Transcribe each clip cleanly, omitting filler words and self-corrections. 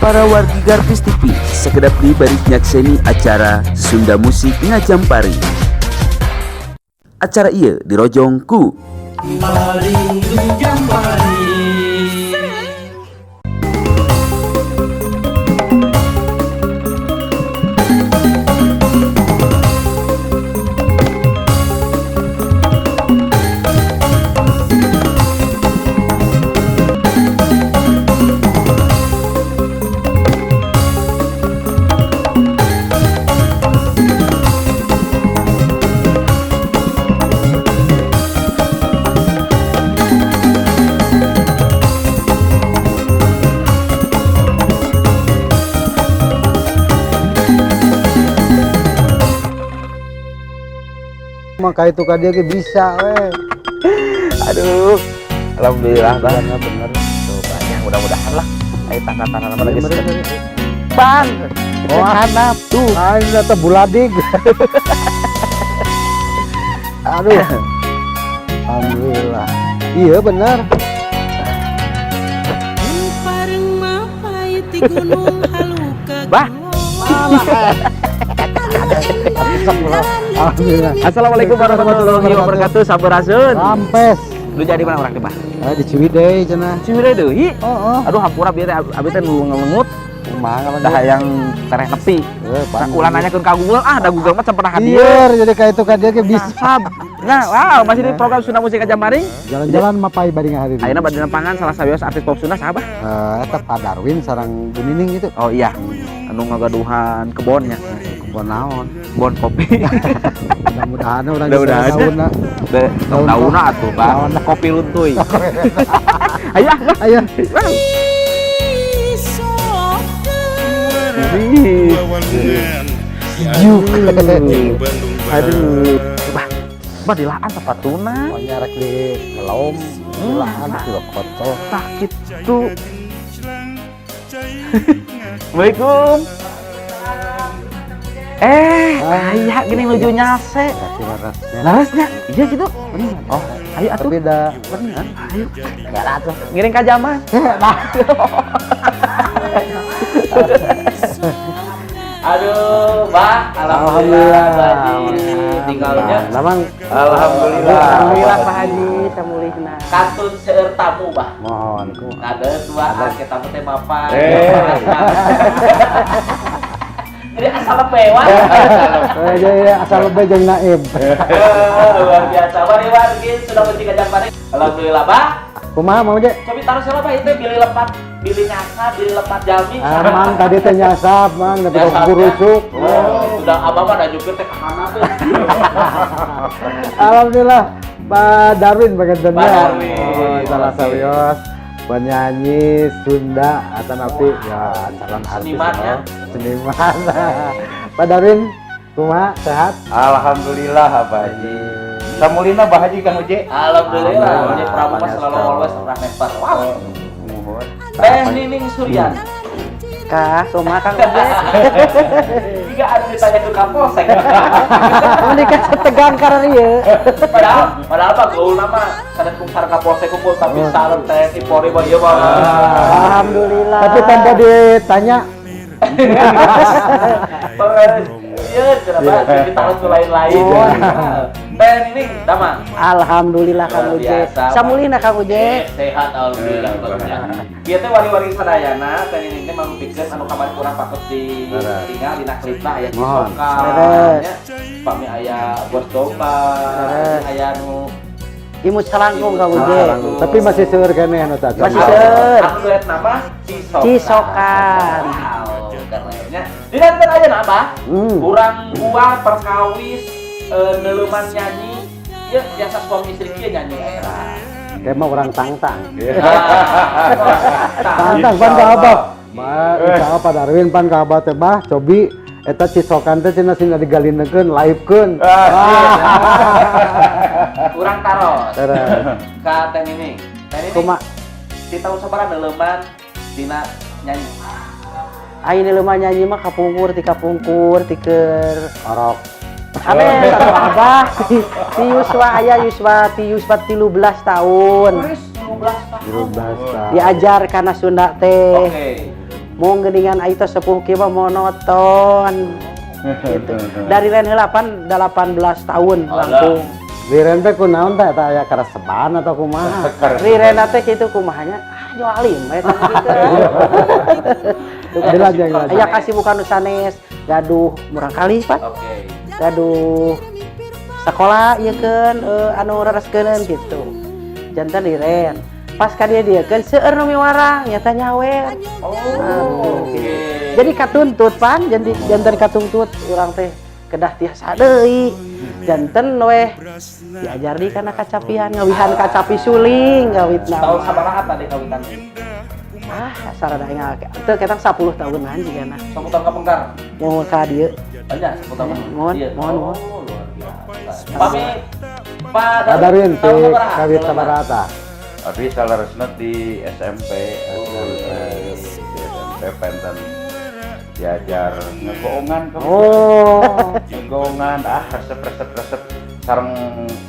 Para wargi Garvis TV, sekedap di balik nyakseni acara Sunda Musik Ngajampari. Acara iya dirojong ku Paling Jampari. Maka itu kan dia bisa Aduh, alhamdulillah bang. Bener. Tuh banyak, mudah-mudahan lah. Ayo tangan-tangan sama lagi bang. Oh hanap tuh, ini data buladik. Aduh, alhamdulillah. Iya benar. Bah. Alhamdulillah. Assalamualaikum warahmatullahi wabarakatuh. Sampurasun. Rampes. Lu jadi mana orang teh, Bah? Di Ciwidey cenah. Ciwidey deui. Oh. Aduh hampura biar abi teh nu ngelengut. Kumaha Dah yang tereh nepi. Ulah nanyakeun ka Google, da Google mah can pernah hadir. Iya, jadi kayak itu kan dia bisa. Nah, wow, masih di program Sunda Musik Ngajampari. Jalan-jalan mapai bari hari ini. Ayeuna bade nempangan salah sawios artis pop Sunda saha, Bah? Eta Pak Darwin sareng Bu Nining gitu. Oh iya. Anu ngagaduhan kebonnya. Kebon naon? Bon kopi. Mudah-mudahan urang Mudah-mudahan. daunna. Daunna atuh, Bang. Kopi luntuy. Ayo, Ayo. Aduh. Bah dilaan sepatuna. Pokoknya rek di ngelom, dilaan juga kotor. Tak gitu. Assalamualaikum. Aya gini nuju nyase. Kasih larasnya. Larasnya? Iya gitu. Oh, ayo atuh. Beda. Bener. Ayo. Enggak atuh. Ngiring ka Jamal. Aduh, Bah, alhamdulillah Pak Haji tinggalnya. Namang Alhamdulillah Pak Haji samulihna. Katun seueur tamu, Bah. mohon ku. Ada dua kita teh Bapak. Jadi asal lewat. Ya asal lebih jeung naib. Luar biasa. Wargi sudah Musik Ngajampari. Alhamdulillah, Bah. Kumaha mau je? Cobi taruh siapa Pak itu pilih lepat, pilih nyasa, pilih lepat jalmi. Mang tadi teh nyasap, Mang, tapi Nyasap, kok rusuk. Sudah abang mah ada jupir teh ka kana tuh. Alhamdulillah, Pak Darwin bagian Pak Darwin. Salah sawios penyanyi Sunda atau napi ya calon artis. Seniman ya. Seniman. Pak Darwin, kumaha sehat? Alhamdulillah Pak Haji. Samulina Pak Haji Kang Uje. Alhamdulillah. Jadi Prabu mah selalu always pernah never. Wow. Teh Nining Suryan. Kah, kumaha Kang Uje? Jika ada ditanya ke Kapolsek. Mun dikasih tegang karena ieu. Padahal Pak gaul nama kada kumsar Kapolsek kumpul tapi sareng TNI Polri mah ieu mah. Alhamdulillah. Tapi tanpa ditanya. Iya, kenapa kita harus lain-lain. Teh Nining, Dama. Alhamdulillah Kang Uje. Samulihna Kang Uje. Sehat alhamdulillah bagusnya. Ieu teh wari-wari sadayana Teh Nining teh mangpikeun anu kamari kurang patut ditinggal dina klipna aya Cisokan nya. Pami aya Bos Domba, aya nu Imut Salangkung Kang Uje. Tapi masih seueur keneh anu tadi. Masih seueur. anu duet nama Cisokan. Cisokan. Karenanya. Dina teh aya na apa? Urang gua perkawis neuleman nyanyi. Ieu biasa suami istri kieu nyanyi era. Kayak mah orang tangtang. Tangtang Pan ka abah. Insya Pak Darwin pan ka abah teh bah cobi eta Cisokan teh cenah sina digalinekeun livekeun. Urang taros. Ka Teh Nining. Teh Nining. Kumaha? Di tahun sabaraha neuleman dina nyanyi. Ayeuna lemah nyanyi mah kapungkur ti keur Orok. Abe satu abah ti Yuswa aya Yuswa 13 tahun. 13 tahun. Dirubah. Diajar karena Sunda teh. Oke. mau geningan aita sepuh kieu mah monoton. Gitu. Dari lain heula 18 tahun langkung. Liren teh kunaon teh eta aya kareseban atau kumaha? Riren teh kitu kumahanya jualim eta gitu. Dilajeng. Aya kasih bukan nu sanes gaduh murang kali Pak. Oke. Gaduh sekolah ieu keun anu rereskeun gitu. Jantan diren. Pas ka dia keun seueur nu miwarang nyata nyawer. Oh, oke. Jadi katuntut pan jantan katuntut urang teh kedah tiasa deui. Janten we diajar di kana kacapian ngawihan kacapi suling ngawitna. Tahun sabaraha tadi kawitan? Sarada ingat teu ketang 10 tahunan jigana. 10 tahun kapengkar. Mau ka dieu. Banyak 10 tahun. Mohon, Iya. mohon. Oh, luar biasa. Pamit Pak Darwin tahun ti sabaraha? kawit sabaraha? Abi salaresna di SMP, SMP Penten diajar ngegoongan kamu. Oh. Ngegoongan resep sareng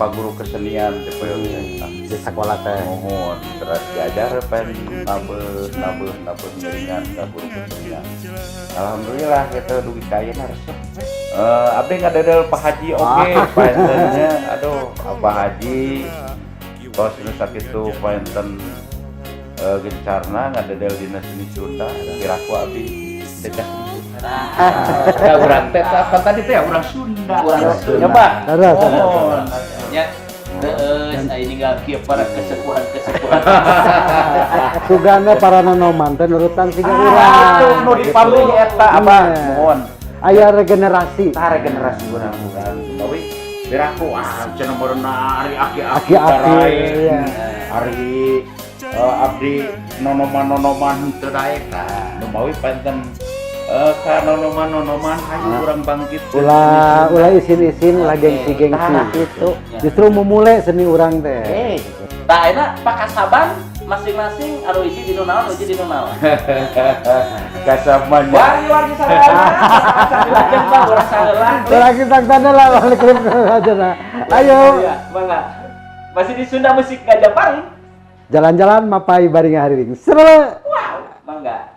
Pak Guru kesenian di Di sekolah teh. mohon terus diajar pen nabuh miringan ka guru kesenian. Alhamdulillah kita dugi kayeuna resep. Abdi ngadedel Pak Haji oke pantennya aduh Pak Haji tos nu sakitu panten gencarna ngadedel dina seni Sunda kiraku abdi dekat Nah, urang teh apa tadi teh urang Sunda. Urang Sunda. Nyoba. Mohon. Ya. Terus ini enggak kieu para kesepuhan. Sugana para nanoman teh nurutan siga Itu urang. nu dipamri eta apa? Mohon. Aya regenerasi. Tah regenerasi urang bawi biraku cenah meurna ari aki-aki Aki-aki, iya. Ari abdi nonoman teu daek nu bawi panten ka nonoman hayu urang bangkit Ulah isin-isin, ulah gengsi-gengsi. Gitu. Justru memulai seni urang teh. Tah eta pakasaban masing-masing anu hiji dinu naon, hiji dinu naon. kasamanya Wari-wari sadaya. Silahkan Pak, urang saeulah. Lagi tangtana lah balik klip aja nah. Ayo Iya, mangga. Masih di Sunda Musik Gajah Paring. jalan-jalan mapai baring hariring. Seru. Wow, mangga.